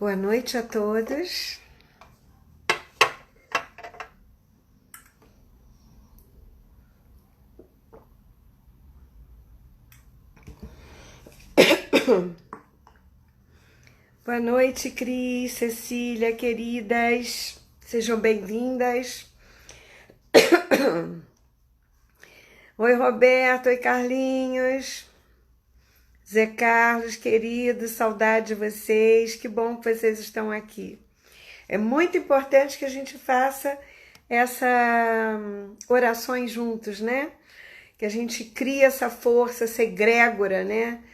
Boa noite a todos. Boa noite, Cris, Cecília, queridas. Sejam bem-vindas. Oi, Roberto. Oi, Carlinhos. Zé Carlos, querido, saudade de vocês. Que bom que vocês estão aqui. É muito importante que a gente faça essa orações juntos, né? Que a gente crie essa força, essa egrégora, né?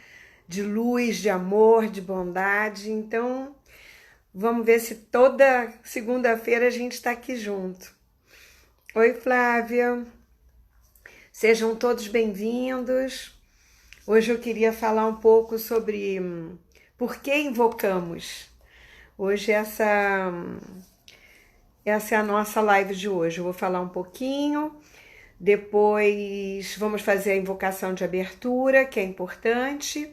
De luz, de amor, de bondade. Então, vamos ver se toda segunda-feira a gente está aqui junto. Oi, Flávia. Sejam todos bem-vindos. Hoje eu queria falar um pouco sobre por que invocamos. Hoje essa é a nossa live de hoje. Eu vou falar um pouquinho, depois vamos fazer a invocação de abertura, que é importante.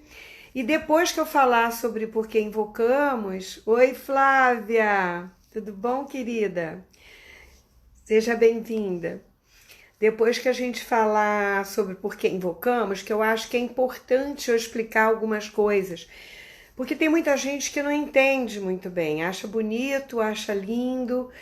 E depois que eu falar sobre por que invocamos... Oi, Flávia! Tudo bom, querida? Seja bem-vinda. Depois que a gente falar sobre por que invocamos, que eu acho que é importante eu explicar algumas coisas, porque tem muita gente que não entende muito bem, acha bonito, acha lindo,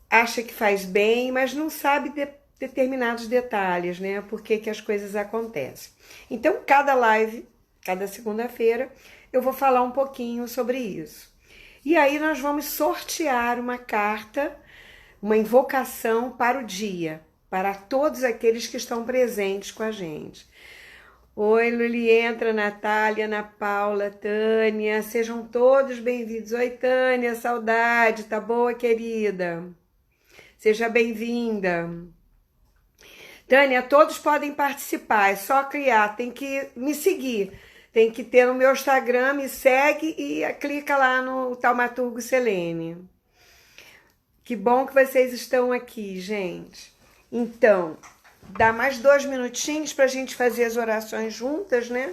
acha que faz bem, mas não sabe determinados detalhes, né? Por que as coisas acontecem. Então, cada live, cada segunda-feira, eu vou falar um pouquinho sobre isso. E aí nós vamos sortear uma carta, uma invocação para o dia, para todos aqueles que estão presentes com a gente. Oi, Lulientra, Natália, Ana Paula, Tânia, sejam todos bem-vindos. Oi, Tânia, saudade, tá boa, querida? Seja bem-vinda. Tânia, todos podem participar, é só criar, tem que me seguir, tem que ter no meu Instagram, me segue e clica lá no Taumaturgo Selene. Que bom que vocês estão aqui, gente. Então, dá mais 2 minutinhos para a gente fazer as orações juntas, né?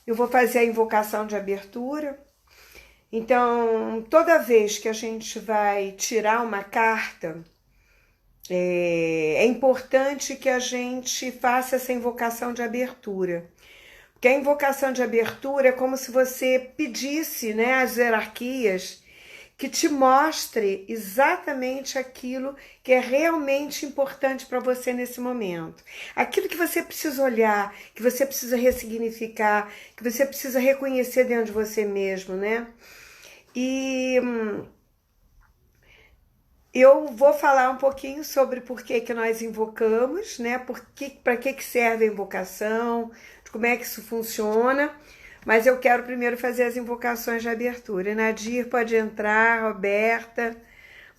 Eu vou fazer a invocação de abertura. Então, toda vez que a gente vai tirar uma carta, é importante que a gente faça essa invocação de abertura. Porque a invocação de abertura é como se você pedisse, né, às hierarquias que te mostre exatamente aquilo que é realmente importante para você nesse momento. Aquilo que você precisa olhar, que você precisa ressignificar, que você precisa reconhecer dentro de você mesmo, né? E eu vou falar um pouquinho sobre por que nós invocamos, né? Para que serve a invocação, como é que isso funciona. Mas eu quero primeiro fazer as invocações de abertura. Nadir, pode entrar, Roberta.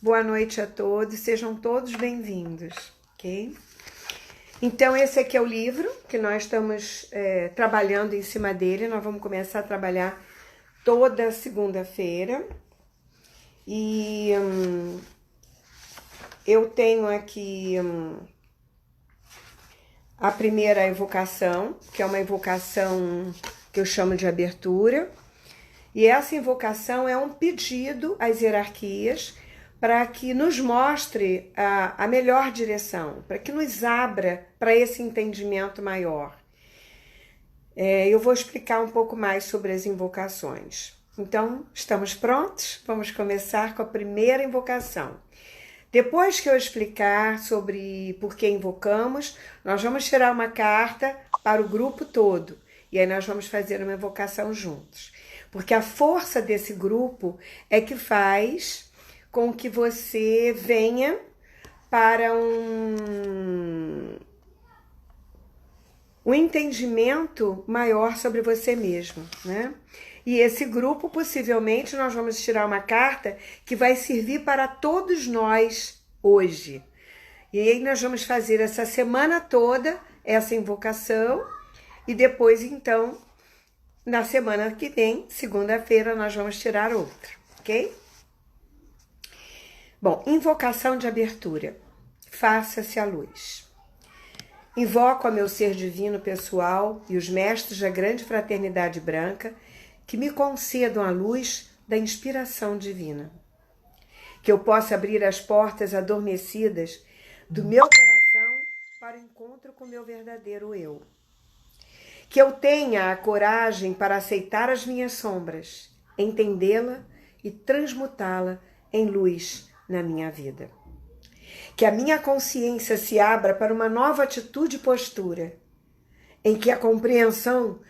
Boa noite a todos, sejam todos bem-vindos, ok? Então, esse aqui é o livro que nós estamos trabalhando em cima dele. Nós vamos começar a trabalhar toda segunda-feira. E eu tenho aqui a primeira invocação, que é uma invocação que eu chamo de abertura, e essa invocação é um pedido às hierarquias para que nos mostre a melhor direção, para que nos abra para esse entendimento maior. Eu vou explicar um pouco mais sobre as invocações. Então, estamos prontos? Vamos começar com a primeira invocação. Depois que eu explicar sobre por que invocamos, nós vamos tirar uma carta para o grupo todo. E aí nós vamos fazer uma invocação juntos. Porque a força desse grupo é que faz com que você venha para um entendimento maior sobre você mesmo, né? E esse grupo, possivelmente, nós vamos tirar uma carta que vai servir para todos nós hoje. E aí nós vamos fazer essa semana toda essa invocação. E depois, então, na semana que vem, segunda-feira, nós vamos tirar outra, ok? Bom, invocação de abertura. Faça-se a luz. Invoco a meu ser divino pessoal e os mestres da grande fraternidade branca que me concedam a luz da inspiração divina. Que eu possa abrir as portas adormecidas do meu coração para o encontro com o meu verdadeiro eu. Que eu tenha a coragem para aceitar as minhas sombras, entendê-la e transmutá-la em luz na minha vida. Que a minha consciência se abra para uma nova atitude e postura, em que a compreensão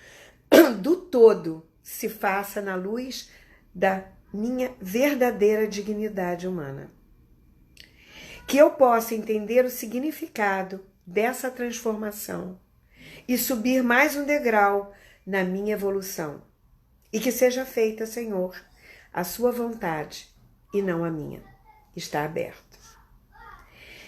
do todo se faça na luz da minha verdadeira dignidade humana. Que eu possa entender o significado dessa transformação e subir mais um degrau na minha evolução. E que seja feita, Senhor, a sua vontade e não a minha. Está aberto.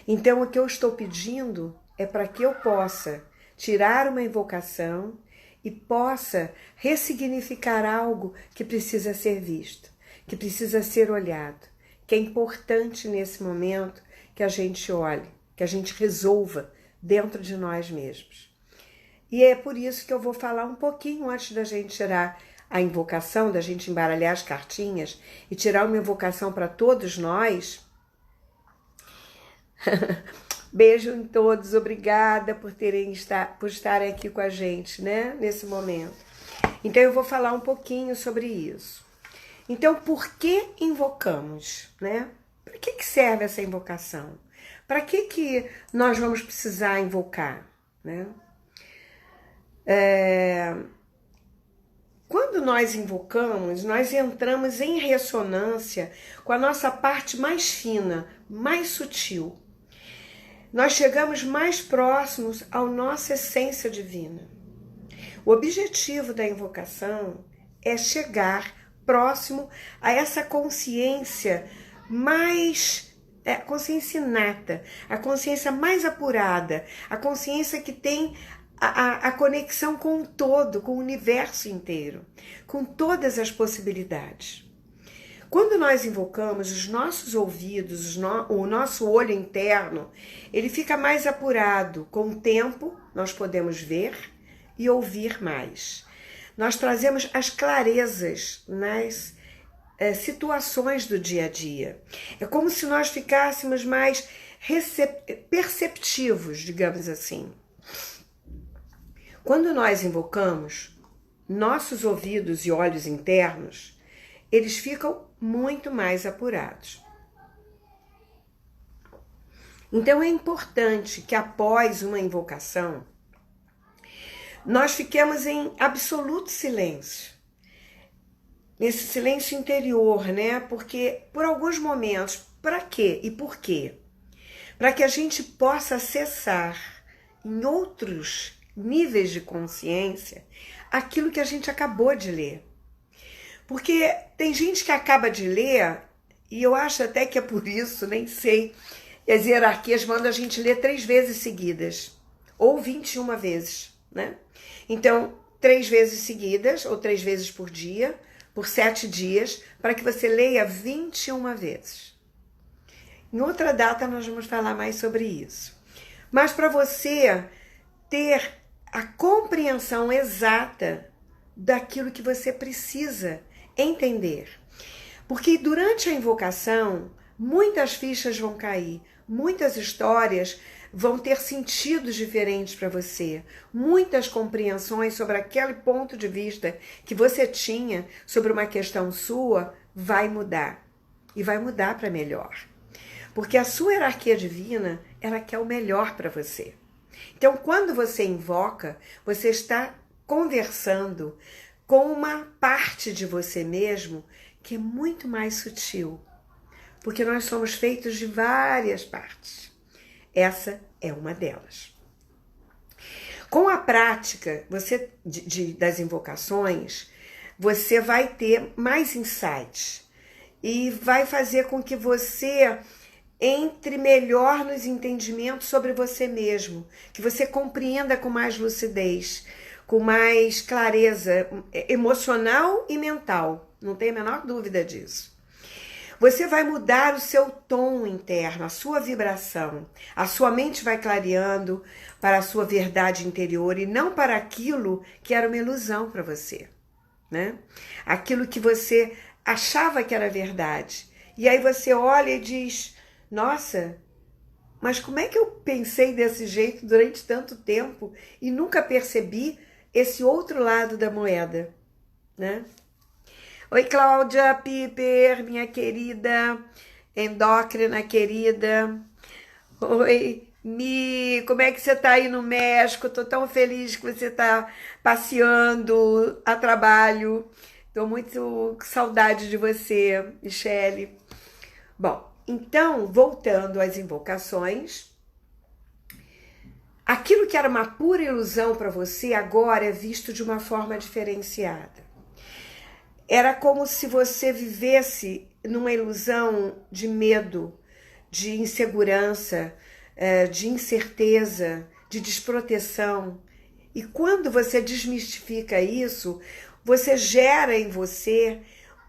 Então, o que eu estou pedindo é para que eu possa tirar uma invocação e possa ressignificar algo que precisa ser visto, que precisa ser olhado, que é importante nesse momento que a gente olhe, que a gente resolva dentro de nós mesmos. E é por isso que eu vou falar um pouquinho antes da gente tirar a invocação, da gente embaralhar as cartinhas e tirar uma invocação para todos nós. Beijo em todos, obrigada por estarem aqui com a gente, né, nesse momento. Então eu vou falar um pouquinho sobre isso. Então, por que invocamos, né? Para que serve essa invocação? Para que nós vamos precisar invocar, né? Quando nós invocamos, nós entramos em ressonância com a nossa parte mais fina, mais sutil. Nós chegamos mais próximos à nossa essência divina. O objetivo da invocação é chegar próximo a essa consciência mais, consciência inata, a consciência mais apurada, a consciência que tem a conexão com o todo, com o universo inteiro, com todas as possibilidades. Quando nós invocamos, os nossos ouvidos, o nosso olho interno, ele fica mais apurado. Com o tempo, nós podemos ver e ouvir mais. Nós trazemos as clarezas nas situações do dia a dia. É como se nós ficássemos mais perceptivos, digamos assim. Quando nós invocamos, nossos ouvidos e olhos internos, eles ficam muito mais apurados. Então é importante que após uma invocação, nós fiquemos em absoluto silêncio. Nesse silêncio interior, né? Porque por alguns momentos, para quê e por quê? Para que a gente possa acessar em outros níveis de consciência aquilo que a gente acabou de ler. Porque tem gente que acaba de ler, e eu acho até que é por isso, nem sei, as hierarquias mandam a gente ler 3 vezes seguidas, ou 21 vezes, né? Então, 3 vezes seguidas, ou 3 vezes por dia, por 7 dias, para que você leia 21 vezes. Em outra data nós vamos falar mais sobre isso. Mas para você ter a compreensão exata daquilo que você precisa entender. Porque durante a invocação, muitas fichas vão cair, muitas histórias vão ter sentidos diferentes para você, muitas compreensões sobre aquele ponto de vista que você tinha sobre uma questão sua vai mudar, e vai mudar para melhor. Porque a sua hierarquia divina, ela quer o melhor para você. Então, quando você invoca, você está conversando com uma parte de você mesmo que é muito mais sutil, porque nós somos feitos de várias partes. Essa é uma delas. Com a prática das invocações, você vai ter mais insights e vai fazer com que você entre melhor nos entendimentos sobre você mesmo, que você compreenda com mais lucidez, com mais clareza emocional e mental, não tem a menor dúvida disso. Você vai mudar o seu tom interno, a sua vibração, a sua mente vai clareando para a sua verdade interior e não para aquilo que era uma ilusão para você, né? Aquilo que você achava que era verdade. E aí você olha e diz, nossa, mas como é que eu pensei desse jeito durante tanto tempo e nunca percebi esse outro lado da moeda, né? Oi, Cláudia Piper, minha querida, endócrina querida. Oi, Mi, como é que você tá aí no México? Tô tão feliz que você tá passeando a trabalho. Tô muito com saudade de você, Michele. Bom, então, voltando às invocações, aquilo que era uma pura ilusão para você agora é visto de uma forma diferenciada. Era como se você vivesse numa ilusão de medo, de insegurança, de incerteza, de desproteção. E quando você desmistifica isso, você gera em você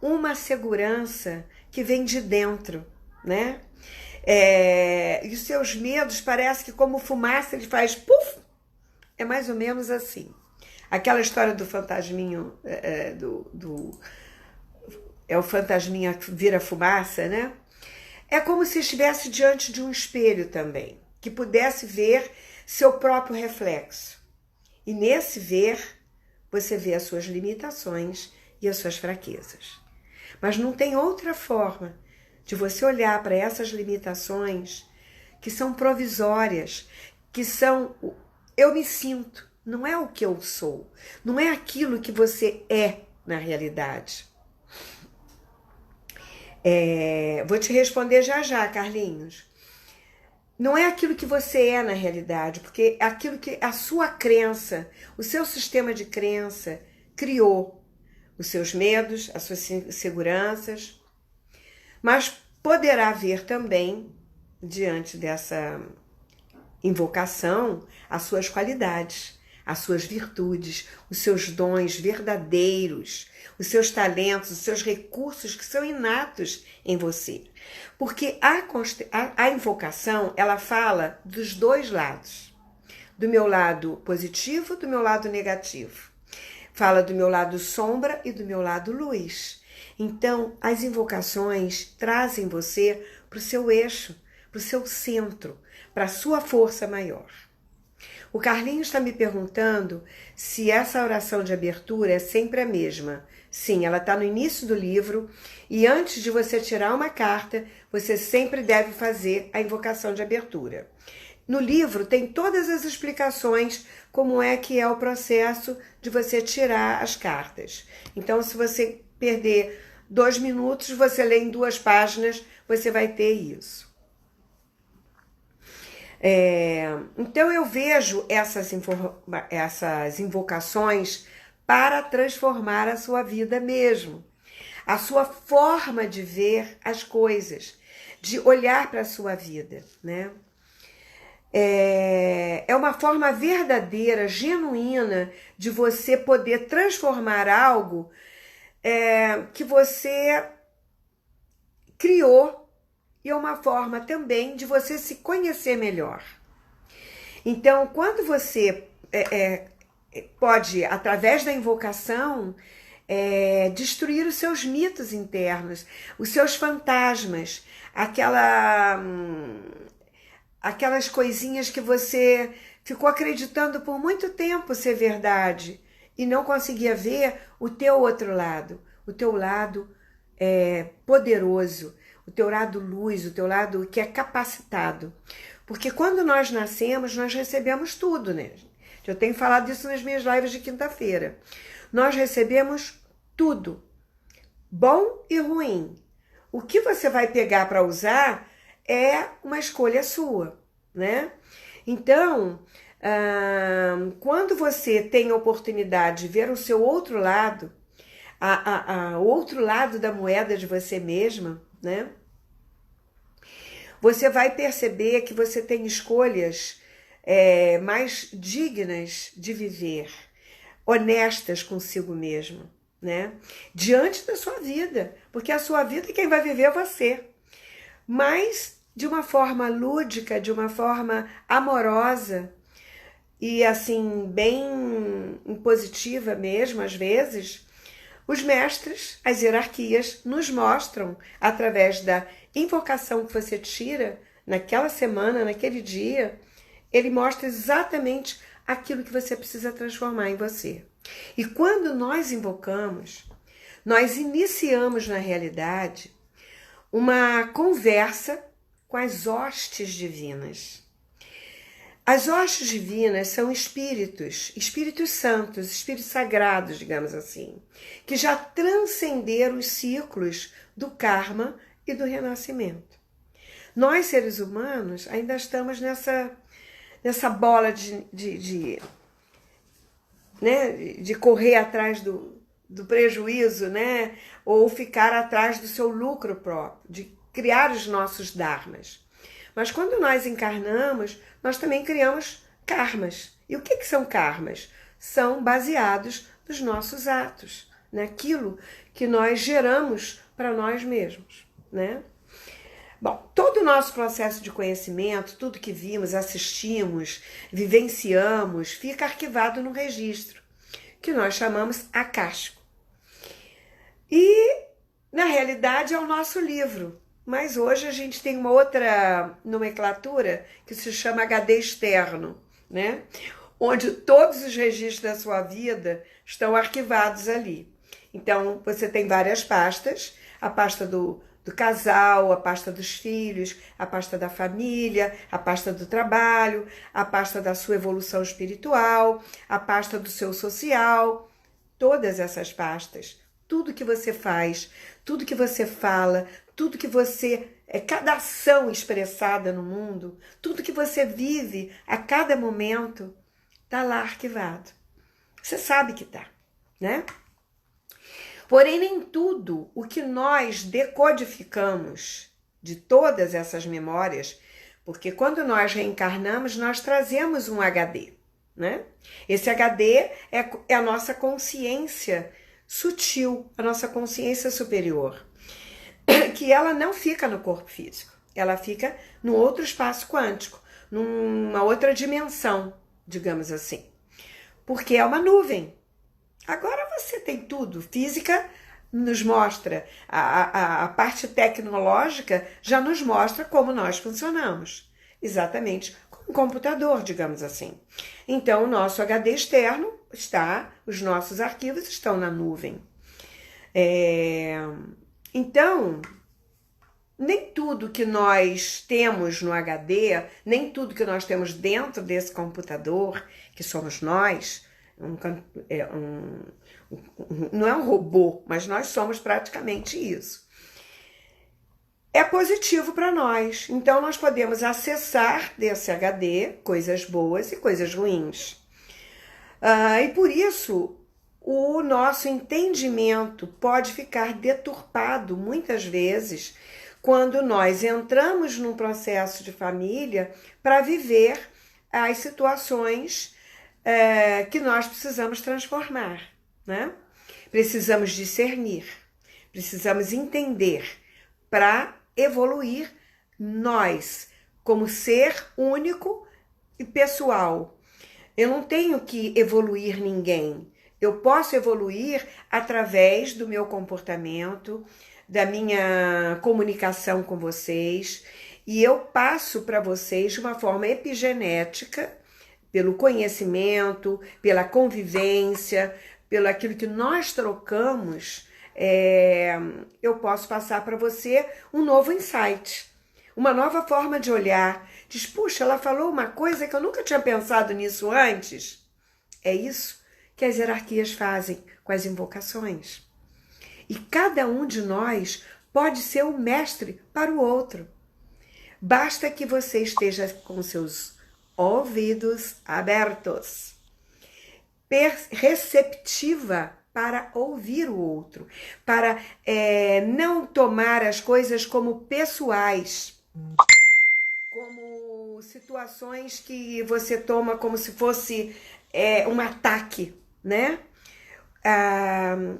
uma segurança que vem de dentro, né? E os seus medos parece que como fumaça ele faz puf, é mais ou menos assim. Aquela história do fantasminho, é o fantasminha que vira fumaça, né? É como se estivesse diante de um espelho também, que pudesse ver seu próprio reflexo. E nesse ver, você vê as suas limitações e as suas fraquezas. Mas não tem outra forma de você olhar para essas limitações que são provisórias, que são eu me sinto, não é o que eu sou, não é aquilo que você é na realidade. Vou te responder já, Carlinhos. Não é aquilo que você é na realidade, porque é aquilo que a sua crença, o seu sistema de crença criou. Os seus medos, as suas inseguranças, mas poderá haver também, diante dessa invocação, as suas qualidades, as suas virtudes, os seus dons verdadeiros, os seus talentos, os seus recursos que são inatos em você. Porque a invocação, ela fala dos dois lados. Do meu lado positivo, do meu lado negativo. Fala do meu lado sombra e do meu lado luz. Então, as invocações trazem você para o seu eixo, para o seu centro, para a sua força maior. O Carlinhos está me perguntando se essa oração de abertura é sempre a mesma. Sim, ela está no início do livro e antes de você tirar uma carta, você sempre deve fazer a invocação de abertura. No livro tem todas as explicações como é que é o processo de você tirar as cartas. Então, se você perder 2 minutos, você lê em 2 páginas, você vai ter isso. Então eu vejo essas invocações para transformar a sua vida mesmo, a sua forma de ver as coisas, de olhar para a sua vida, né? É uma forma verdadeira, genuína de você poder transformar algo que você criou. E é uma forma também de você se conhecer melhor. Então, quando você pode, através da invocação, destruir os seus mitos internos, os seus fantasmas, aquelas coisinhas que você ficou acreditando por muito tempo ser verdade e não conseguia ver o teu outro lado, o teu lado poderoso, o teu lado luz, o teu lado que é capacitado. Porque quando nós nascemos, nós recebemos tudo, né? Eu tenho falado isso nas minhas lives de quinta-feira. Nós recebemos tudo, bom e ruim. O que você vai pegar para usar é uma escolha sua, né? Então, quando você tem a oportunidade de ver o seu outro lado, o outro lado da moeda de você mesma, né? Você vai perceber que você tem escolhas mais dignas de viver, honestas consigo mesmo, né? Diante da sua vida, porque a sua vida quem vai viver é você, mas de uma forma lúdica, de uma forma amorosa e assim bem positiva mesmo, às vezes, Os mestres, as hierarquias, nos mostram, através da invocação que você tira naquela semana, naquele dia, ele mostra exatamente aquilo que você precisa transformar em você. E quando nós invocamos, nós iniciamos na realidade uma conversa com as hostes divinas. As hostes divinas são espíritos santos, espíritos sagrados, digamos assim, que já transcenderam os ciclos do karma e do renascimento. Nós, seres humanos, ainda estamos nessa bola de correr atrás do prejuízo, né? Ou ficar atrás do seu lucro próprio, de criar os nossos dharmas. Mas quando nós encarnamos, nós também criamos karmas. E o que são karmas? São baseados nos nossos atos, naquilo que nós geramos para nós mesmos, né? Bom, todo o nosso processo de conhecimento, tudo que vimos, assistimos, vivenciamos, fica arquivado no registro, que nós chamamos acástico. E, na realidade, é o nosso livro. Mas hoje a gente tem uma outra nomenclatura que se chama HD externo, né? Onde todos os registros da sua vida estão arquivados ali. Então, você tem várias pastas, a pasta do casal, a pasta dos filhos, a pasta da família, a pasta do trabalho, a pasta da sua evolução espiritual, a pasta do seu social, todas essas pastas, tudo que você faz, tudo que você fala, tudo que você, cada ação expressada no mundo, tudo que você vive a cada momento, está lá arquivado. Você sabe que está, né? Porém, nem tudo o que nós decodificamos de todas essas memórias, porque quando nós reencarnamos, nós trazemos um HD, né? Esse HD é a nossa consciência sutil, a nossa consciência superior, que ela não fica no corpo físico, ela fica num outro espaço quântico, numa outra dimensão, digamos assim, porque é uma nuvem. Agora você tem tudo, física nos mostra, a parte tecnológica já nos mostra como nós funcionamos, exatamente como um computador, digamos assim. Então o nosso HD externo os nossos arquivos estão na nuvem. Então, nem tudo que nós temos no HD, nem tudo que nós temos dentro desse computador, que somos nós, não é um robô, mas nós somos praticamente isso, é positivo para nós. Então, nós podemos acessar desse HD coisas boas e coisas ruins. E por isso, o nosso entendimento pode ficar deturpado muitas vezes quando nós entramos num processo de família para viver as situações que nós precisamos transformar, né? Precisamos discernir, precisamos entender para evoluir nós como ser único e pessoal. Eu não tenho que evoluir ninguém. Eu posso evoluir através do meu comportamento, da minha comunicação com vocês, e eu passo para vocês de uma forma epigenética, pelo conhecimento, pela convivência, pelo aquilo que nós trocamos, eu posso passar para você um novo insight, uma nova forma de olhar. Diz, puxa, ela falou uma coisa que eu nunca tinha pensado nisso antes. É isso que as hierarquias fazem com as invocações. E cada um de nós pode ser o mestre para o outro. Basta que você esteja com seus ouvidos abertos, receptiva para ouvir o outro, para não tomar as coisas como pessoais, como situações que você toma como se fosse um ataque, né?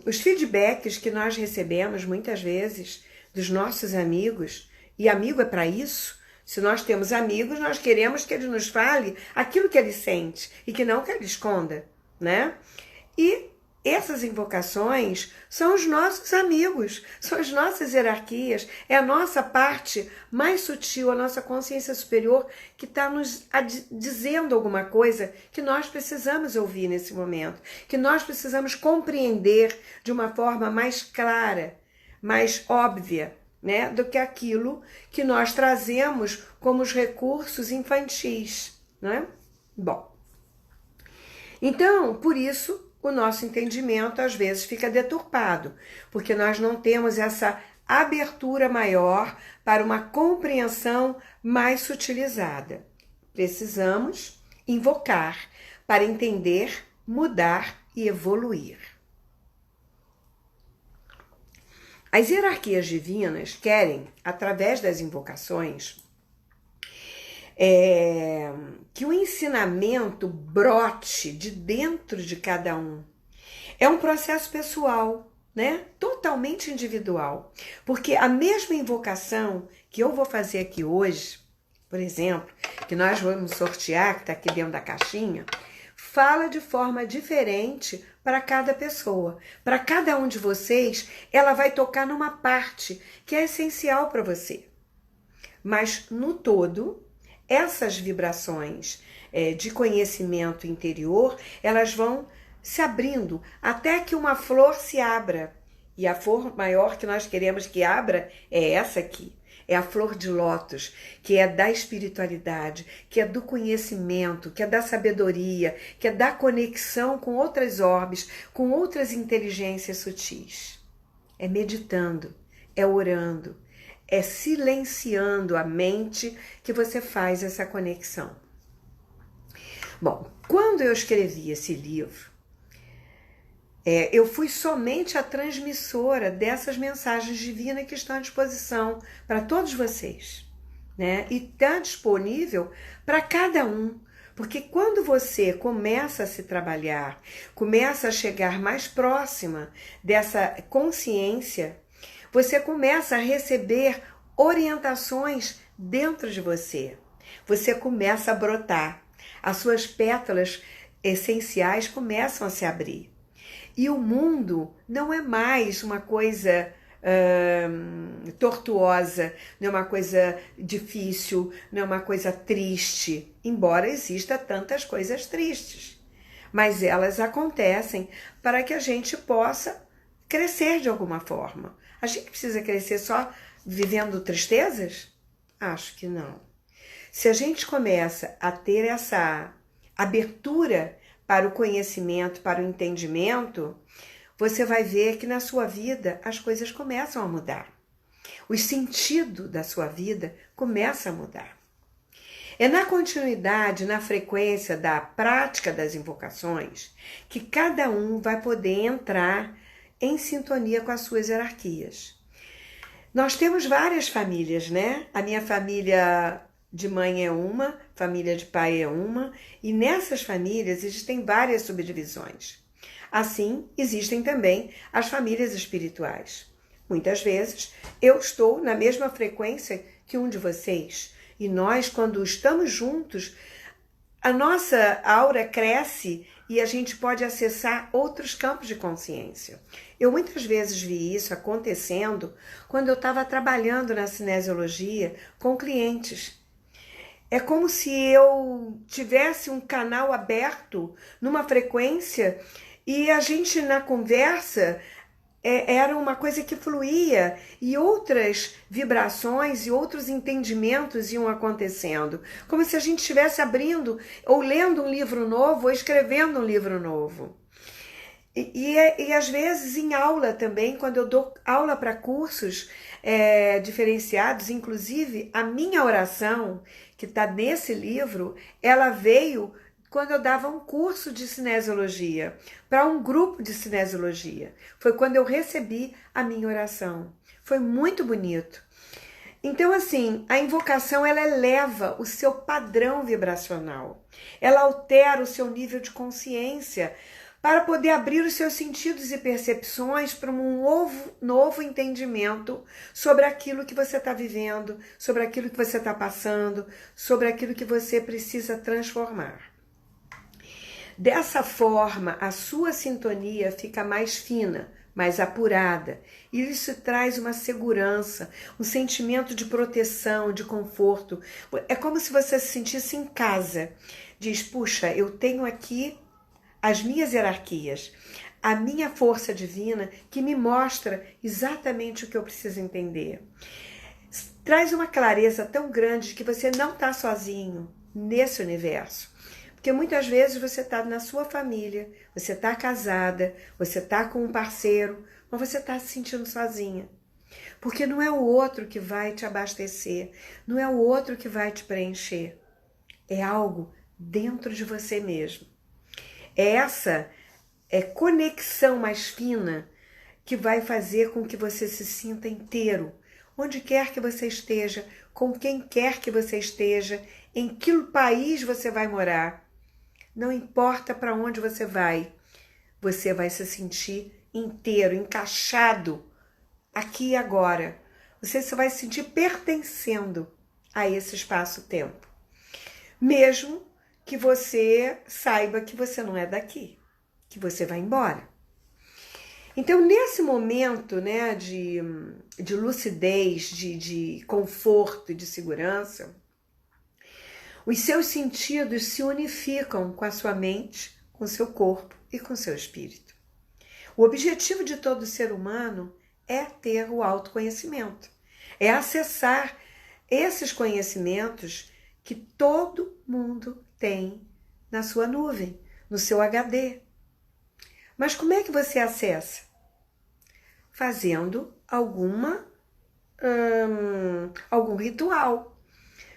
Os feedbacks que nós recebemos muitas vezes dos nossos amigos, e amigo é para isso. Se nós temos amigos, nós queremos que ele nos fale aquilo que ele sente e que não que ele esconda, né? E essas invocações são os nossos amigos, são as nossas hierarquias, é a nossa parte mais sutil, a nossa consciência superior que está nos dizendo alguma coisa que nós precisamos ouvir nesse momento, que nós precisamos compreender de uma forma mais clara, mais óbvia, né, do que aquilo que nós trazemos como os recursos infantis, né? Bom, então, por isso, o nosso entendimento às vezes fica deturpado, porque nós não temos essa abertura maior para uma compreensão mais sutilizada. Precisamos invocar para entender, mudar e evoluir. As hierarquias divinas querem, através das invocações, que o ensinamento brote de dentro de cada um. É um processo pessoal, né? Totalmente individual. Porque a mesma invocação que eu vou fazer aqui hoje, por exemplo, que nós vamos sortear, que está aqui dentro da caixinha, fala de forma diferente para cada pessoa. Para cada um de vocês, ela vai tocar numa parte que é essencial para você. Mas, no todo, essas vibrações de conhecimento interior, elas vão se abrindo até que uma flor se abra. E a flor maior que nós queremos que abra é essa aqui. É a flor de lótus, que é da espiritualidade, que é do conhecimento, que é da sabedoria, que é da conexão com outras orbes, com outras inteligências sutis. É meditando, é orando, é silenciando a mente que você faz essa conexão. Bom, quando eu escrevi esse livro, eu fui somente a transmissora dessas mensagens divinas que estão à disposição para todos vocês, né? E está disponível para cada um. Porque quando você começa a se trabalhar, começa a chegar mais próxima dessa consciência, você começa a receber orientações dentro de você. Você começa a brotar. As suas pétalas essenciais começam a se abrir. E o mundo não é mais uma coisa tortuosa, não é uma coisa difícil, não é uma coisa triste, embora exista tantas coisas tristes. Mas elas acontecem para que a gente possa crescer de alguma forma. A gente precisa crescer só vivendo tristezas? Acho que não. Se a gente começa a ter essa abertura para o conhecimento, para o entendimento, você vai ver que na sua vida as coisas começam a mudar. O sentido da sua vida começa a mudar. É na continuidade, na frequência da prática das invocações, que cada um vai poder entrar em sintonia com as suas hierarquias. Nós temos várias famílias, né? A minha família de mãe é uma, família de pai é uma, e nessas famílias existem várias subdivisões. Assim, existem também as famílias espirituais. Muitas vezes, eu estou na mesma frequência que um de vocês, e nós, quando estamos juntos, a nossa aura cresce e a gente pode acessar outros campos de consciência. Eu muitas vezes vi isso acontecendo quando eu estava trabalhando na cinesiologia com clientes. É como se eu tivesse um canal aberto numa frequência e a gente na conversa era uma coisa que fluía e outras vibrações e outros entendimentos iam acontecendo. Como se a gente estivesse abrindo ou lendo um livro novo ou escrevendo um livro novo. E às vezes em aula também, quando eu dou aula para cursos diferenciados, inclusive a minha oração, que está nesse livro, ela veio quando eu dava um curso de cinesiologia, para um grupo de cinesiologia. Foi quando eu recebi a minha oração. Foi muito bonito. Então, assim, a invocação, ela eleva o seu padrão vibracional. Ela altera o seu nível de consciência para poder abrir os seus sentidos e percepções para um novo entendimento sobre aquilo que você está vivendo, sobre aquilo que você está passando, sobre aquilo que você precisa transformar. Dessa forma, a sua sintonia fica mais fina, mais apurada. E isso traz uma segurança, um sentimento de proteção, de conforto. É como se você se sentisse em casa. Diz, puxa, eu tenho aqui as minhas hierarquias, a minha força divina que me mostra exatamente o que eu preciso entender. Traz uma clareza tão grande de que você não está sozinho nesse universo. Porque muitas vezes você está na sua família, você está casada, você está com um parceiro, mas você está se sentindo sozinha. Porque não é o outro que vai te abastecer, não é o outro que vai te preencher. É algo dentro de você mesmo. É essa conexão mais fina que vai fazer com que você se sinta inteiro, onde quer que você esteja, com quem quer que você esteja, em que país você vai morar. Não importa para onde você vai se sentir inteiro, encaixado aqui e agora. Você vai se sentir pertencendo a esse espaço-tempo. Mesmo que você saiba que você não é daqui, que você vai embora. Então, nesse momento, né, de lucidez, de conforto e de segurança, os seus sentidos se unificam com a sua mente, com o seu corpo e com o seu espírito. O objetivo de todo ser humano é ter o autoconhecimento, é acessar esses conhecimentos que todo mundo tem na sua nuvem, no seu HD. Mas como é que você acessa? Fazendo algum ritual.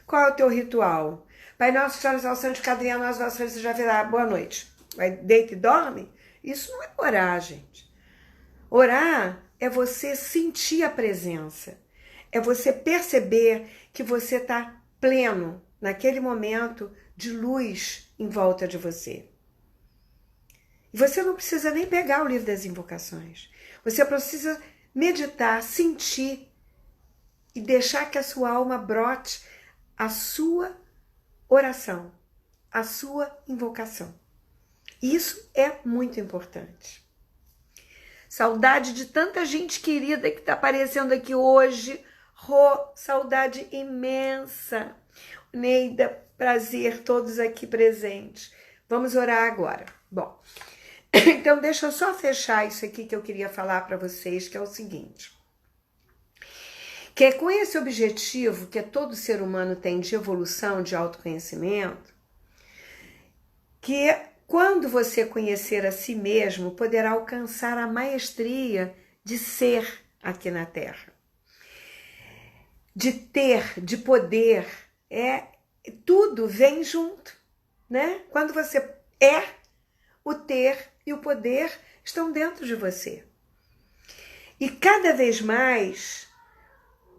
Qual é o teu ritual? Pai nosso, Senhor, salvação de cada dia, nós vossas já virá. Boa noite. Vai, deita e dorme? Isso não é orar, gente. Orar é você sentir a presença. É você perceber que você está pleno naquele momento de luz em volta de você. E você não precisa nem pegar o livro das invocações. Você precisa meditar, sentir e deixar que a sua alma brote a sua oração, a sua invocação. Isso é muito importante. Saudade de tanta gente querida que está aparecendo aqui hoje. Saudade imensa. Neida, prazer, todos aqui presentes. Vamos orar agora. Bom, então deixa eu só fechar isso aqui que eu queria falar para vocês, que é o seguinte. Que é com esse objetivo que todo ser humano tem de evolução, de autoconhecimento, que quando você conhecer a si mesmo, poderá alcançar a maestria de ser aqui na Terra. De ter, de poder, tudo vem junto, né? Quando você o ter e o poder estão dentro de você. E cada vez mais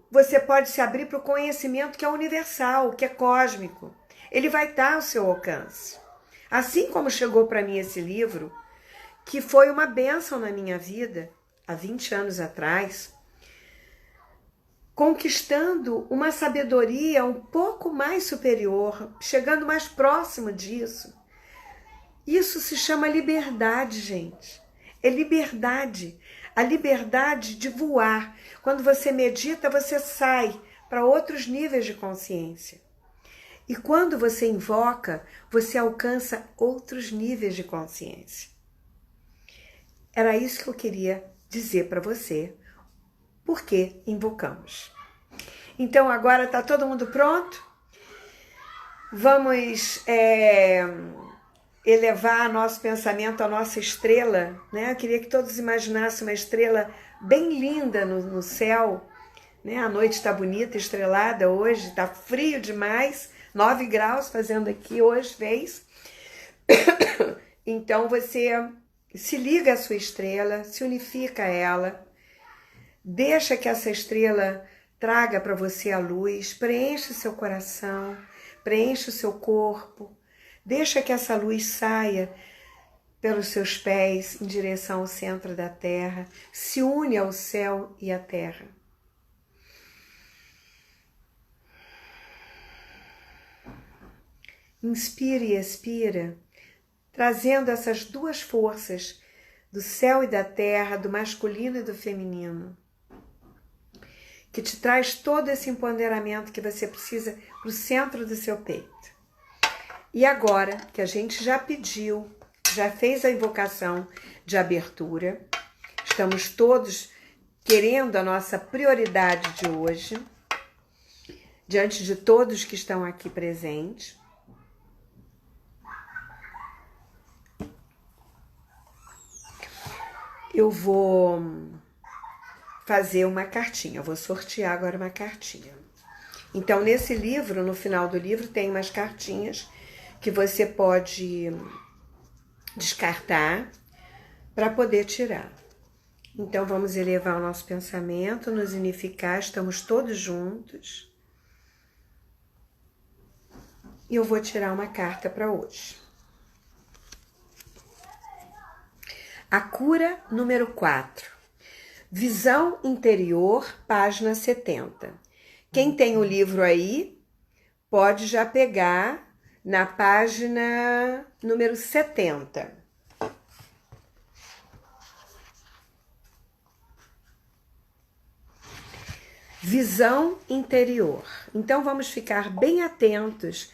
você pode se abrir para o conhecimento que é universal, que é cósmico. Ele vai estar ao seu alcance. Assim como chegou para mim esse livro, que foi uma bênção na minha vida, há 20 anos atrás, conquistando uma sabedoria um pouco mais superior, chegando mais próximo disso. Isso se chama liberdade, gente. É liberdade. A liberdade de voar. Quando você medita, você sai para outros níveis de consciência. E quando você invoca, você alcança outros níveis de consciência. Era isso que eu queria dizer para você. Por que invocamos? Então agora está todo mundo pronto? Vamos elevar nosso pensamento à nossa estrela, né? Eu queria que todos imaginassem uma estrela bem linda no céu, né? A noite está bonita, estrelada hoje, está frio demais, 9 graus fazendo aqui hoje, fez. Então você se liga à sua estrela, se unifica a ela, deixa que essa estrela traga para você a luz, preenche seu coração, preenche o seu corpo, deixa que essa luz saia pelos seus pés em direção ao centro da Terra, se une ao céu e à Terra. Inspira e expira, trazendo essas duas forças do céu e da terra, do masculino e do feminino, que te traz todo esse empoderamento que você precisa para o centro do seu peito. E agora que a gente já pediu, já fez a invocação de abertura, estamos todos querendo a nossa prioridade de hoje, diante de todos que estão aqui presentes. Eu vou fazer uma cartinha, eu vou sortear agora uma cartinha. Então, nesse livro, no final do livro, tem umas cartinhas que você pode descartar para poder tirar. Então, vamos elevar o nosso pensamento, nos unificar, estamos todos juntos. E eu vou tirar uma carta para hoje. A cura número 4. Visão interior, página 70. Quem tem o livro aí, pode já pegar na página número 70. Visão interior. Então, vamos ficar bem atentos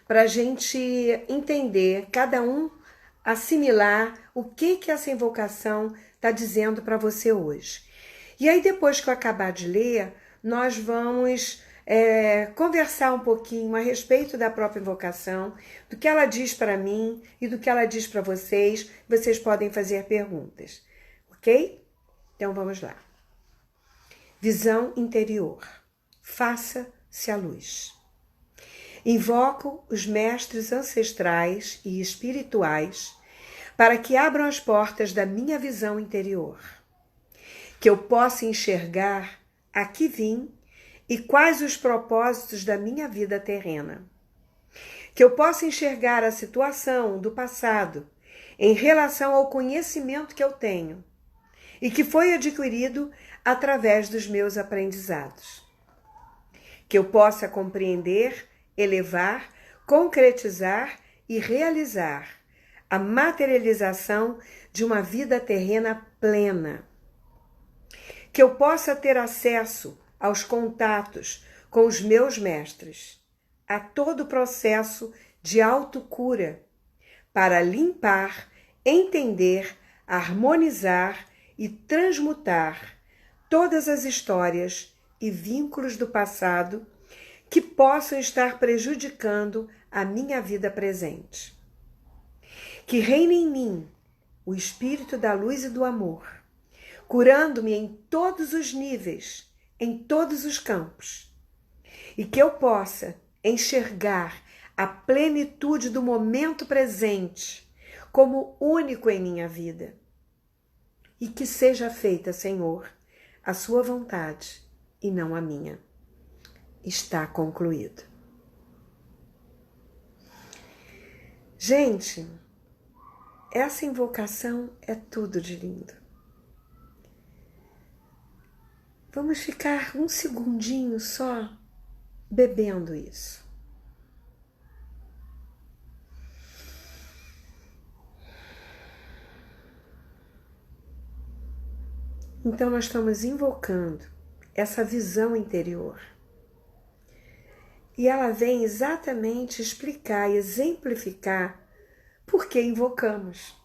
para a gente entender, cada um assimilar o que essa invocação está dizendo para você hoje. E aí, depois que eu acabar de ler, nós vamos conversar um pouquinho a respeito da própria invocação, do que ela diz para mim e do que ela diz para vocês. Vocês podem fazer perguntas, ok? Então, vamos lá. Visão interior. Faça-se a luz. Invoco os mestres ancestrais e espirituais para que abram as portas da minha visão interior, que eu possa enxergar a que vim e quais os propósitos da minha vida terrena, que eu possa enxergar a situação do passado em relação ao conhecimento que eu tenho e que foi adquirido através dos meus aprendizados, que eu possa compreender, elevar, concretizar e realizar a materialização de uma vida terrena plena. Que eu possa ter acesso aos contatos com os meus mestres, a todo o processo de autocura, para limpar, entender, harmonizar e transmutar todas as histórias e vínculos do passado que possam estar prejudicando a minha vida presente. Que reine em mim o espírito da luz e do amor, curando-me em todos os níveis, em todos os campos, e que eu possa enxergar a plenitude do momento presente como único em minha vida. E que seja feita, Senhor, a sua vontade e não a minha. Está concluído. Gente, essa invocação é tudo de lindo. Vamos ficar um segundinho só bebendo isso. Então, nós estamos invocando essa visão interior. E ela vem exatamente explicar e exemplificar por que invocamos.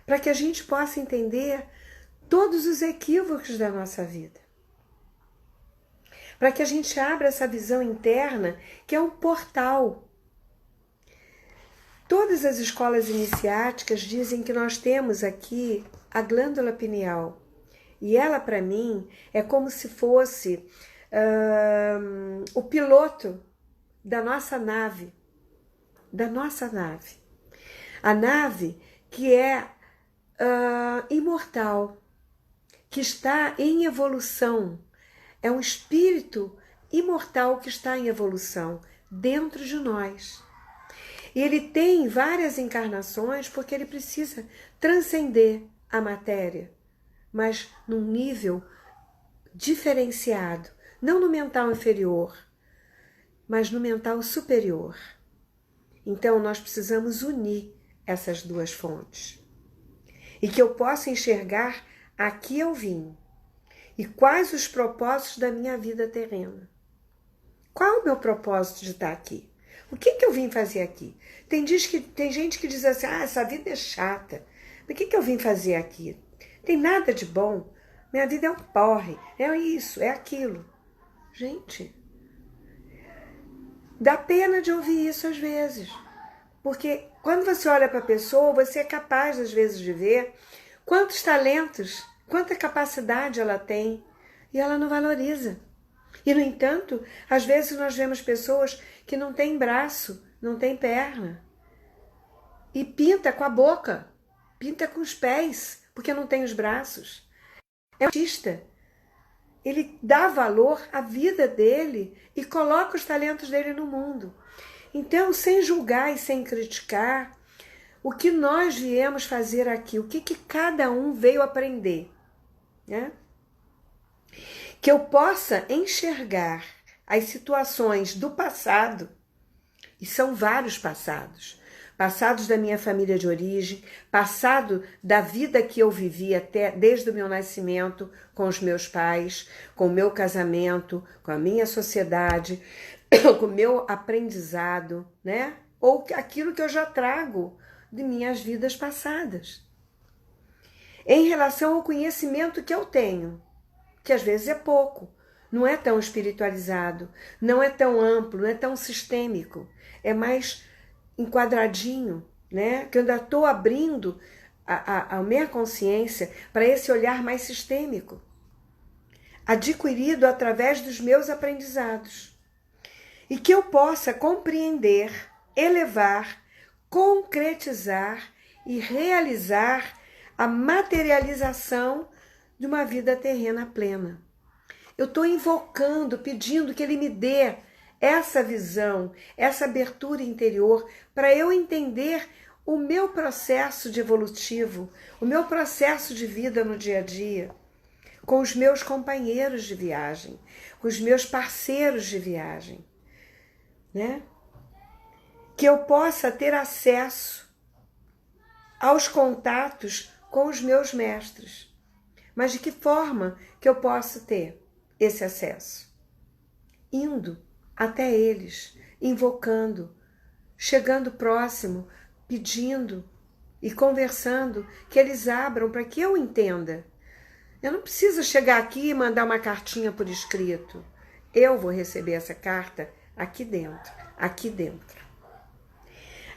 Para que a gente possa entender todos os equívocos da nossa vida. Para que a gente abra essa visão interna, que é um portal. Todas as escolas iniciáticas dizem que nós temos aqui a glândula pineal. E ela, para mim, é como se fosse o piloto da nossa nave. A nave que é imortal, que está em evolução. É um espírito imortal que está em evolução dentro de nós. E ele tem várias encarnações porque ele precisa transcender a matéria, mas num nível diferenciado, não no mental inferior, mas no mental superior. Então, nós precisamos unir essas duas fontes. E que eu possa enxergar a que eu vim e quais os propósitos da minha vida terrena. Qual é o meu propósito de estar aqui? O que eu vim fazer aqui? Tem gente que diz assim, essa vida é chata. Mas o que eu vim fazer aqui? Tem nada de bom. Minha vida é um porre. É isso, é aquilo. Gente, dá pena de ouvir isso às vezes. Porque quando você olha para a pessoa, você é capaz, às vezes, de ver quantos talentos, quanta capacidade ela tem, e ela não valoriza. E, no entanto, às vezes nós vemos pessoas que não têm braço, não têm perna, e pinta com a boca, pinta com os pés, porque não tem os braços. É um artista. Ele dá valor à vida dele e coloca os talentos dele no mundo. Então, sem julgar e sem criticar, o que nós viemos fazer aqui, o que cada um veio aprender, né? Que eu possa enxergar as situações do passado, e são vários passados, passados da minha família de origem, passado da vida que eu vivi até desde o meu nascimento, com os meus pais, com o meu casamento, com a minha sociedade, com o meu aprendizado, né? Ou aquilo que eu já trago de minhas vidas passadas. Em relação ao conhecimento que eu tenho, que às vezes é pouco, não é tão espiritualizado, não é tão amplo, não é tão sistêmico, é mais enquadradinho, né? Que eu ainda estou abrindo a minha consciência para esse olhar mais sistêmico, adquirido através dos meus aprendizados. E que eu possa compreender, elevar, concretizar e realizar a materialização de uma vida terrena plena. Eu estou invocando, pedindo que Ele me dê essa visão, essa abertura interior, para eu entender o meu processo de evolutivo, o meu processo de vida no dia a dia, com os meus companheiros de viagem, com os meus parceiros de viagem, né? Que eu possa ter acesso aos contatos com os meus mestres. Mas de que forma que eu posso ter esse acesso? Indo até eles, invocando, chegando próximo, pedindo e conversando, que eles abram para que eu entenda. Eu não preciso chegar aqui e mandar uma cartinha por escrito. Eu vou receber essa carta aqui dentro, aqui dentro.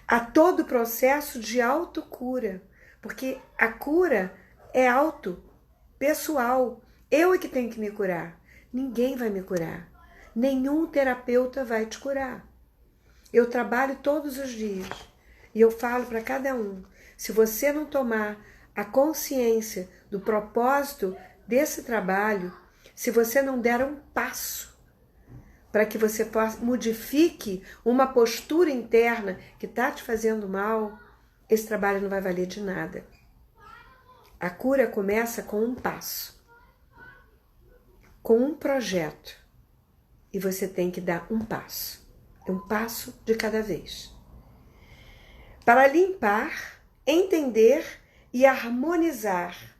Há todo o processo de autocura, porque a cura é pessoal. Eu é que tenho que me curar. Ninguém vai me curar. Nenhum terapeuta vai te curar. Eu trabalho todos os dias e eu falo para cada um, se você não tomar a consciência do propósito desse trabalho, se você não der um passo para que você modifique uma postura interna que está te fazendo mal, esse trabalho não vai valer de nada. A cura começa com um passo, com um projeto, e você tem que dar um passo de cada vez, para limpar, entender e harmonizar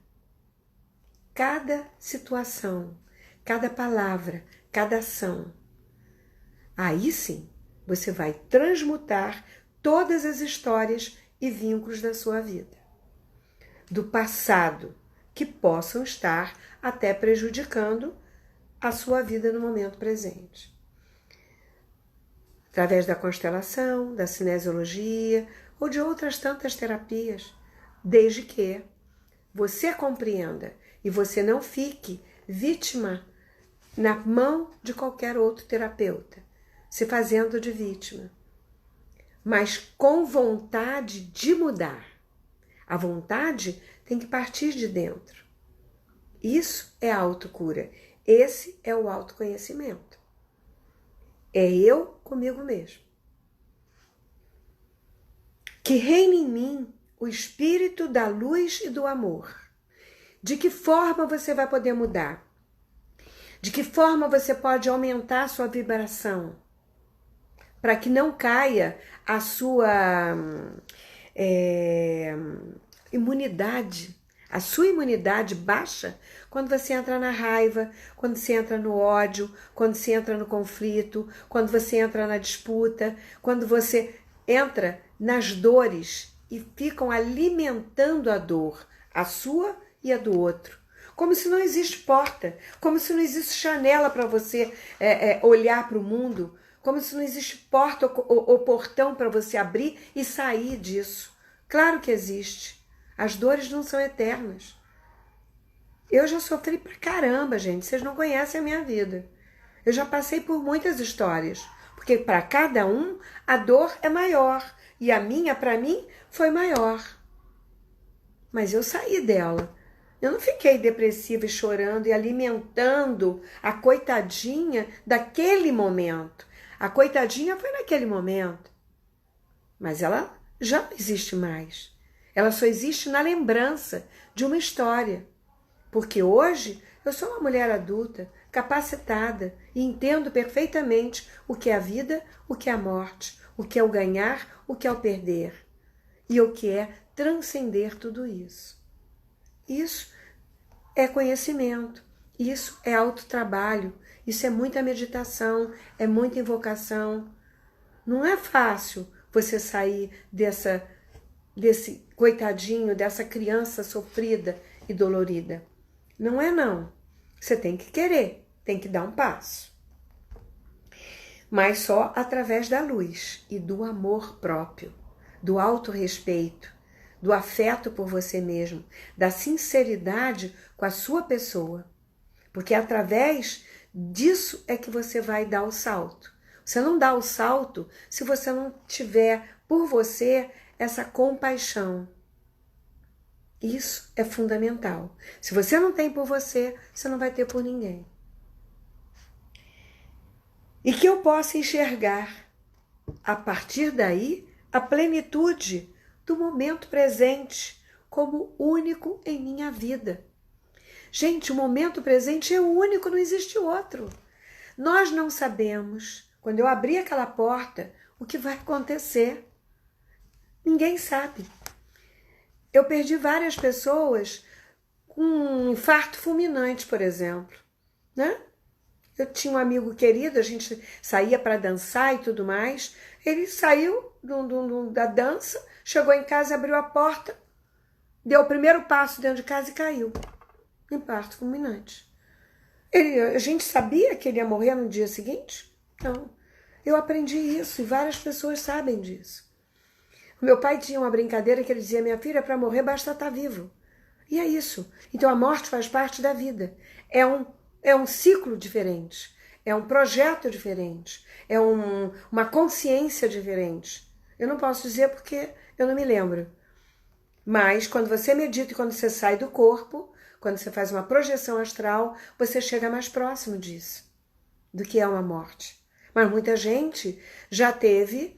cada situação, cada palavra, cada ação. Aí sim, você vai transmutar todas as histórias e vínculos da sua vida, do passado, que possam estar até prejudicando a sua vida no momento presente. Através da constelação, da cinesiologia ou de outras tantas terapias, desde que você compreenda e você não fique vítima na mão de qualquer outro terapeuta, se fazendo de vítima, mas com vontade de mudar. A vontade tem que partir de dentro. Isso é a autocura. Esse é o autoconhecimento. É eu comigo mesmo. Que reine em mim o espírito da luz e do amor. De que forma você vai poder mudar? De que forma você pode aumentar a sua vibração? para que não caia a sua imunidade. A sua imunidade baixa quando você entra na raiva, quando você entra no ódio, quando você entra no conflito, quando você entra na disputa, quando você entra nas dores e ficam alimentando a dor, a sua e a do outro. Como se não existe porta, como se não existe janela para você olhar para o mundo, como se não existe porta ou portão para você abrir e sair disso. Claro que existe. As dores não são eternas. Eu já sofri pra caramba, gente. Vocês não conhecem a minha vida. Eu já passei por muitas histórias. Porque para cada um, a dor é maior. E a minha, para mim, foi maior. Mas eu saí dela. Eu não fiquei depressiva e chorando e alimentando a coitadinha daquele momento. A coitadinha foi naquele momento. Mas ela já não existe mais. Ela só existe na lembrança de uma história. Porque hoje eu sou uma mulher adulta, capacitada e entendo perfeitamente o que é a vida, o que é a morte, o que é o ganhar, o que é o perder e o que é transcender tudo isso. Isso é conhecimento, isso é autotrabalho, isso é muita meditação, é muita invocação. Não é fácil você sair desse coitadinho, dessa criança sofrida e dolorida. Não é não. Você tem que querer, tem que dar um passo. Mas só através da luz e do amor próprio, do autorrespeito, do afeto por você mesmo, da sinceridade com a sua pessoa. Porque através disso é que você vai dar o salto. Você não dá o salto se você não tiver por você essa compaixão. Isso é fundamental. Se você não tem por você, você não vai ter por ninguém. E que eu possa enxergar, a partir daí, a plenitude do momento presente como único em minha vida. Gente, o momento presente é único, não existe outro. Nós não sabemos, quando eu abrir aquela porta, o que vai acontecer. Ninguém sabe. Eu perdi várias pessoas com um infarto fulminante, por exemplo, né? Eu tinha um amigo querido, a gente saía para dançar e tudo mais. Ele saiu da dança, chegou em casa, abriu a porta, deu o primeiro passo dentro de casa e caiu. Infarto fulminante. A gente sabia que ele ia morrer no dia seguinte? Não. Eu aprendi isso e várias pessoas sabem disso. Meu pai tinha uma brincadeira que ele dizia: minha filha, para morrer basta estar vivo. E é isso. Então a morte faz parte da vida. É um ciclo diferente. É um projeto diferente. É uma consciência diferente. Eu não posso dizer porque eu não me lembro. Mas quando você medita e quando você sai do corpo, quando você faz uma projeção astral, você chega mais próximo disso, do que é uma morte. Mas muita gente já teve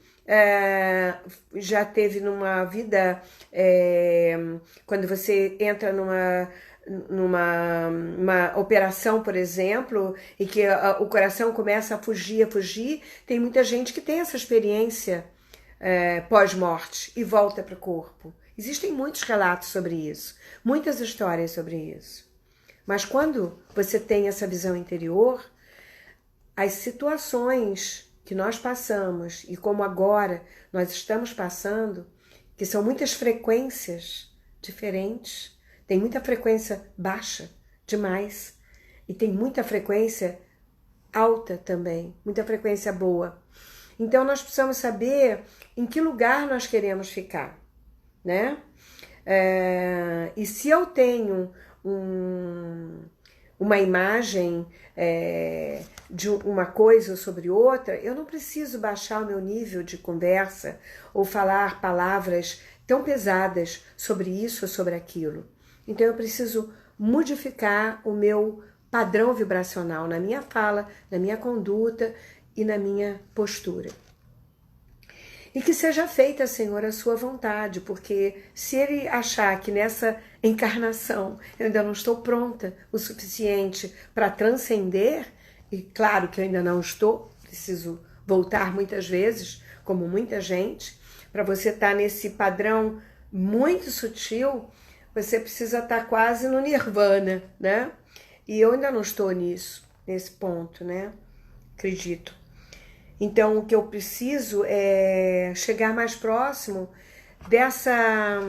numa vida, quando você entra numa operação, por exemplo, e que o coração começa a fugir, tem muita gente que tem essa experiência pós-morte e volta para o corpo. Existem muitos relatos sobre isso, muitas histórias sobre isso. Mas quando você tem essa visão interior, as situações que nós passamos e como agora nós estamos passando, que são muitas frequências diferentes, tem muita frequência baixa demais e tem muita frequência alta também, muita frequência boa. Então nós precisamos saber em que lugar nós queremos ficar, né? E se eu tenho uma imagem de uma coisa sobre outra, eu não preciso baixar o meu nível de conversa ou falar palavras tão pesadas sobre isso ou sobre aquilo. Então eu preciso modificar o meu padrão vibracional na minha fala, na minha conduta e na minha postura. E que seja feita, Senhor, a sua vontade, porque se Ele achar que nessa encarnação eu ainda não estou pronta o suficiente para transcender, e claro que eu ainda não estou, preciso voltar muitas vezes, como muita gente. Para você estar nesse padrão muito sutil, você precisa estar quase no nirvana, né? E eu ainda não estou nesse ponto, né? Acredito. Então, o que eu preciso é chegar mais próximo dessa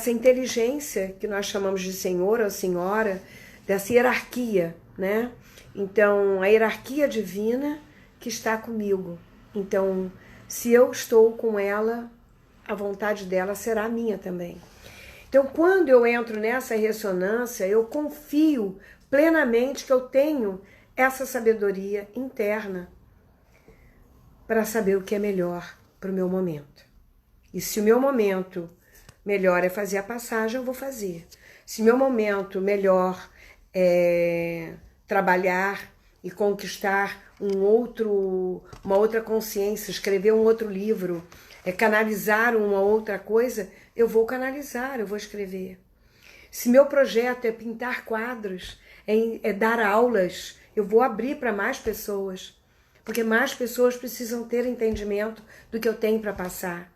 inteligência que nós chamamos de senhor ou senhora, dessa hierarquia, né? Então, a hierarquia divina que está comigo. Então, se eu estou com ela, a vontade dela será minha também. Então, quando eu entro nessa ressonância, eu confio plenamente que eu tenho essa sabedoria interna para saber o que é melhor para o meu momento. E se o meu momento melhor é fazer a passagem, eu vou fazer. Se o meu momento melhor é trabalhar e conquistar uma outra consciência, escrever um outro livro, canalizar uma outra coisa, eu vou canalizar, eu vou escrever. Se meu projeto é pintar quadros, é dar aulas, eu vou abrir para mais pessoas, porque mais pessoas precisam ter entendimento do que eu tenho para passar,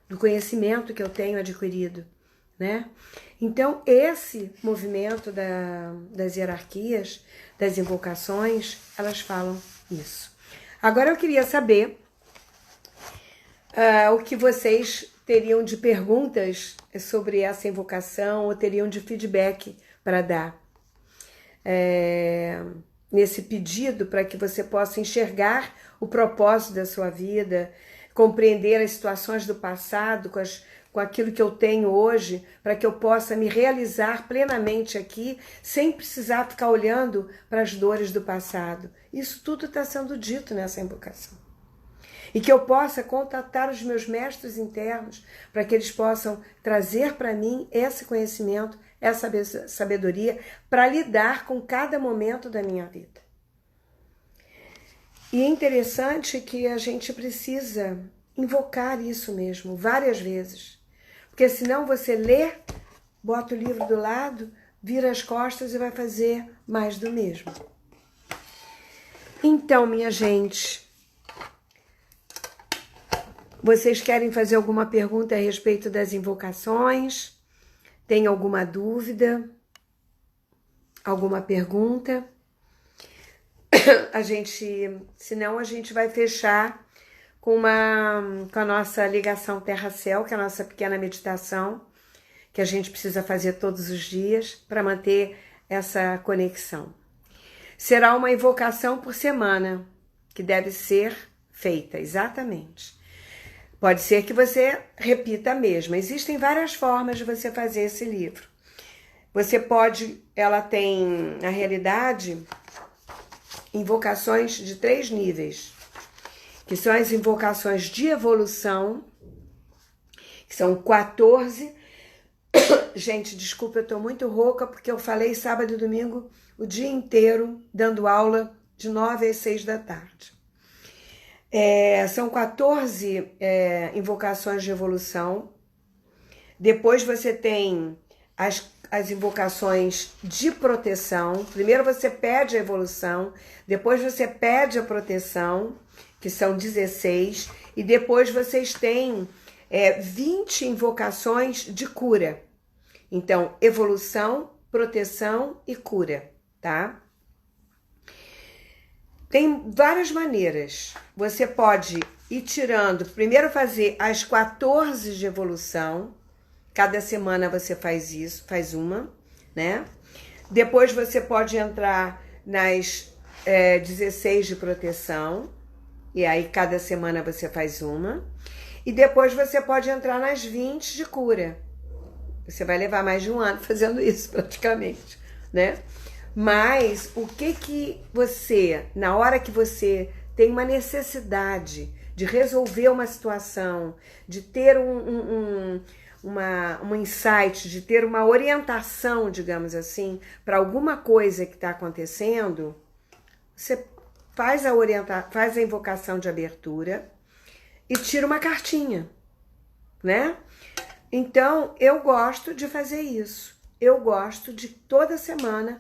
do conhecimento que eu tenho adquirido, né? Então, esse movimento das hierarquias, das invocações, elas falam isso. Agora eu queria saber o que vocês teriam de perguntas sobre essa invocação ou teriam de feedback para dar nesse pedido para que você possa enxergar o propósito da sua vida, compreender as situações do passado com aquilo que eu tenho hoje, para que eu possa me realizar plenamente aqui, sem precisar ficar olhando para as dores do passado. Isso tudo está sendo dito nessa invocação. E que eu possa contatar os meus mestres internos para que eles possam trazer para mim esse conhecimento, essa sabedoria, para lidar com cada momento da minha vida. E é interessante que a gente precisa invocar isso mesmo, várias vezes. Porque senão você lê, bota o livro do lado, vira as costas e vai fazer mais do mesmo. Então, minha gente, vocês querem fazer alguma pergunta a respeito das invocações? Tem alguma dúvida? Alguma pergunta? Senão a gente vai fechar com a nossa ligação Terra-Céu, que é a nossa pequena meditação, que a gente precisa fazer todos os dias para manter essa conexão. Será uma invocação por semana, que deve ser feita, exatamente. Pode ser que você repita a mesma. Existem várias formas de você fazer esse livro. Ela tem, na realidade, invocações de 3 níveis, que são as invocações de evolução, que são 14. Gente, desculpa, eu tô muito rouca, porque eu falei sábado e domingo o dia inteiro, dando aula de 9 às 6 da tarde. São 14 invocações de evolução. Depois você tem as invocações de proteção. Primeiro você pede a evolução, depois você pede a proteção, que são 16, e depois vocês têm 20 invocações de cura. Então, evolução, proteção e cura, tá? Tem várias maneiras. Você pode ir tirando, primeiro fazer as 14 de evolução, cada semana você faz isso, faz uma, né? Depois você pode entrar nas 16 de proteção, e aí cada semana você faz uma. E depois você pode entrar nas 20 de cura. Você vai levar mais de um ano fazendo isso, praticamente, né? Mas o que você, na hora que você tem uma necessidade de resolver uma situação, de ter um insight, de ter uma orientação, digamos assim, para alguma coisa que está acontecendo, você faz a invocação de abertura e tira uma cartinha, né? Então, eu gosto de fazer isso. Eu gosto de toda semana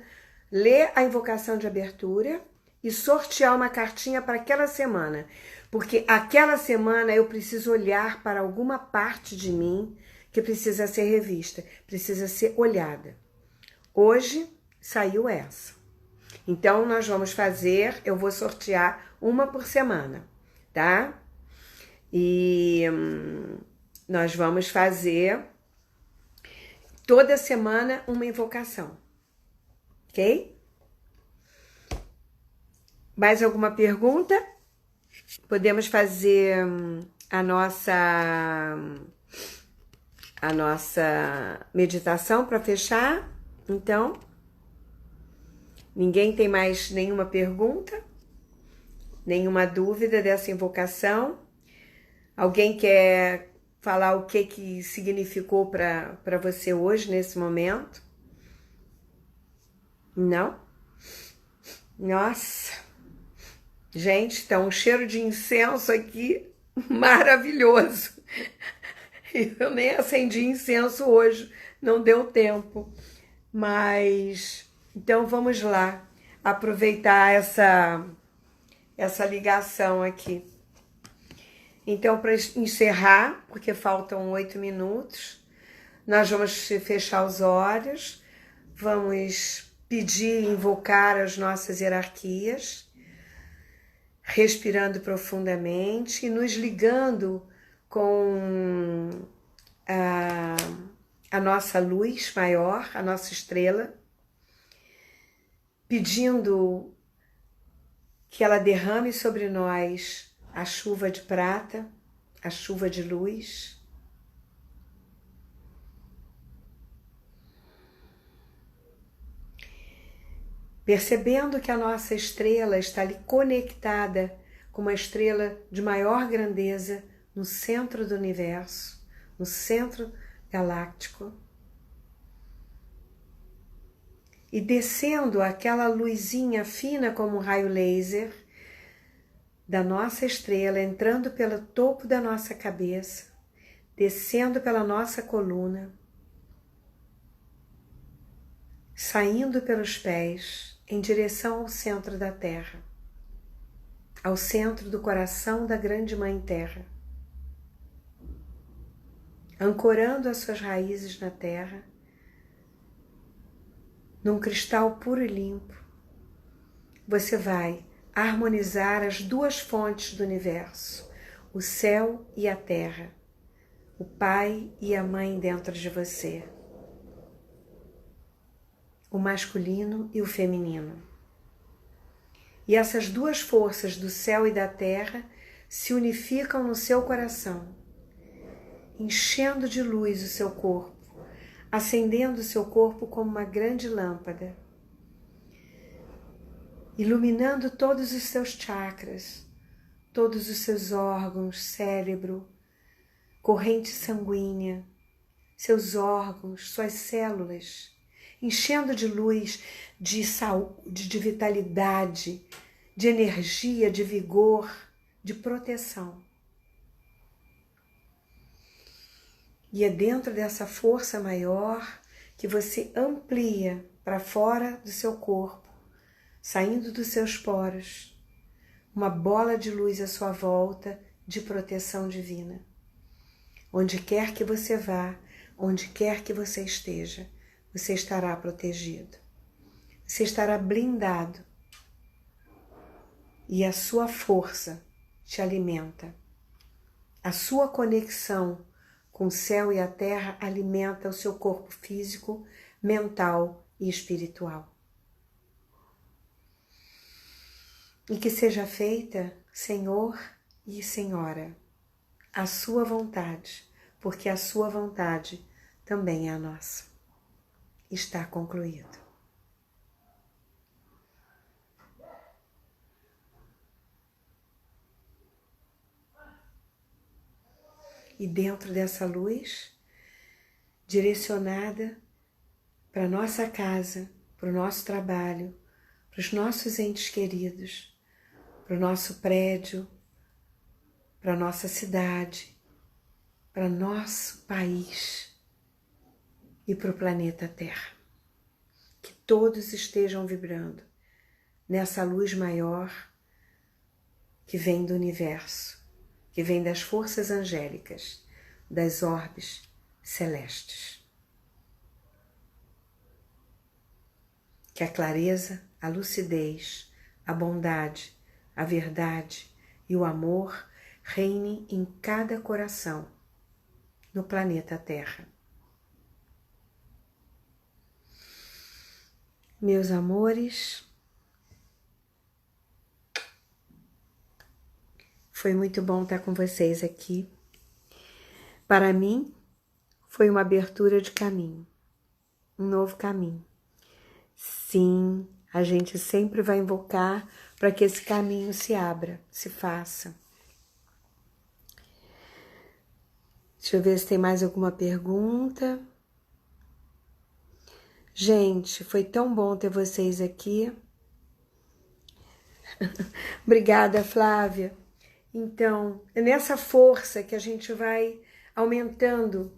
ler a invocação de abertura e sortear uma cartinha para aquela semana. Porque aquela semana eu preciso olhar para alguma parte de mim que precisa ser revista, precisa ser olhada. Hoje saiu essa. Então, nós vamos fazer, eu vou sortear uma por semana, tá? E nós vamos fazer toda semana uma invocação, ok? Mais alguma pergunta? Podemos fazer a nossa meditação para fechar? Então, ninguém tem mais nenhuma pergunta? Nenhuma dúvida dessa invocação? Alguém quer falar o que significou para você hoje, nesse momento? Não? Nossa! Gente, tá um cheiro de incenso aqui maravilhoso. Eu nem acendi incenso hoje, não deu tempo. Mas, então vamos lá, aproveitar essa ligação aqui. Então, para encerrar, porque faltam 8 minutos, nós vamos fechar os olhos, vamos pedir, invocar as nossas hierarquias, respirando profundamente e nos ligando com a nossa luz maior, a nossa estrela, pedindo que ela derrame sobre nós a chuva de prata, a chuva de luz. Percebendo que a nossa estrela está ali conectada com uma estrela de maior grandeza no centro do universo, no centro galáctico. E descendo aquela luzinha fina como um raio laser da nossa estrela, entrando pelo topo da nossa cabeça, descendo pela nossa coluna, saindo pelos pés em direção ao centro da Terra, ao centro do coração da Grande Mãe Terra, ancorando as suas raízes na Terra, num cristal puro e limpo. Você vai harmonizar as duas fontes do universo, o céu e a terra, o pai e a mãe dentro de você, o masculino e o feminino. E essas duas forças do céu e da terra se unificam no seu coração, enchendo de luz o seu corpo, acendendo o seu corpo como uma grande lâmpada, iluminando todos os seus chakras, todos os seus órgãos, cérebro, corrente sanguínea, seus órgãos, suas células, enchendo de luz, de saúde, de vitalidade, de energia, de vigor, de proteção. E é dentro dessa força maior que você amplia para fora do seu corpo, saindo dos seus poros, uma bola de luz à sua volta de proteção divina. Onde quer que você vá, onde quer que você esteja, você estará protegido. Você estará blindado. E a sua força te alimenta. A sua conexão com o céu e a terra alimenta o seu corpo físico, mental e espiritual. E que seja feita, Senhor e Senhora, a sua vontade, porque a sua vontade também é a nossa. Está concluído. E dentro dessa luz, direcionada para a nossa casa, para o nosso trabalho, para os nossos entes queridos, para o nosso prédio, para a nossa cidade, para nosso país e para o planeta Terra. Que todos estejam vibrando nessa luz maior que vem do universo, que vem das forças angélicas, das orbes celestes. Que a clareza, a lucidez, a bondade, a verdade e o amor reine em cada coração no planeta Terra. Meus amores, foi muito bom estar com vocês aqui. Para mim, foi uma abertura de caminho, um novo caminho. Sim, a gente sempre vai invocar para que esse caminho se abra, se faça. Deixa eu ver se tem mais alguma pergunta. Gente, foi tão bom ter vocês aqui. Obrigada, Flávia. Então, é nessa força que a gente vai aumentando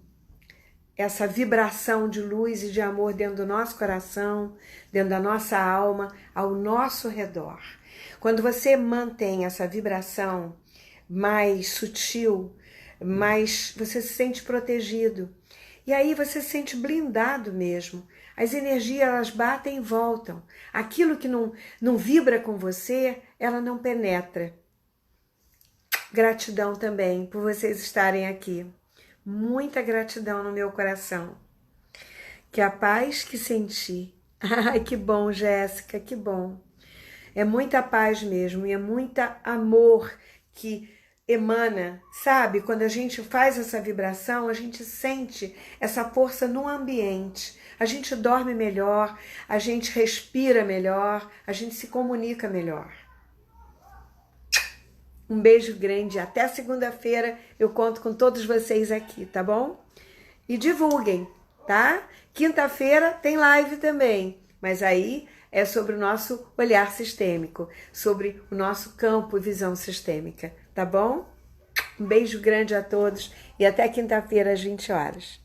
essa vibração de luz e de amor dentro do nosso coração, dentro da nossa alma, ao nosso redor. Quando você mantém essa vibração mais sutil, mais você se sente protegido. E aí você se sente blindado mesmo. As energias, elas batem e voltam. Aquilo que não vibra com você, ela não penetra. Gratidão também por vocês estarem aqui. Muita gratidão no meu coração. Que a paz que senti. Ai, que bom, Jéssica, que bom. É muita paz mesmo e é muita amor que emana, sabe? Quando a gente faz essa vibração, a gente sente essa força no ambiente. A gente dorme melhor, a gente respira melhor, a gente se comunica melhor. Um beijo grande, até segunda-feira eu conto com todos vocês aqui, tá bom? E divulguem, tá? Quinta-feira tem live também, mas aí é sobre o nosso olhar sistêmico, sobre o nosso campo e visão sistêmica, tá bom? Um beijo grande a todos e até quinta-feira às 20 horas.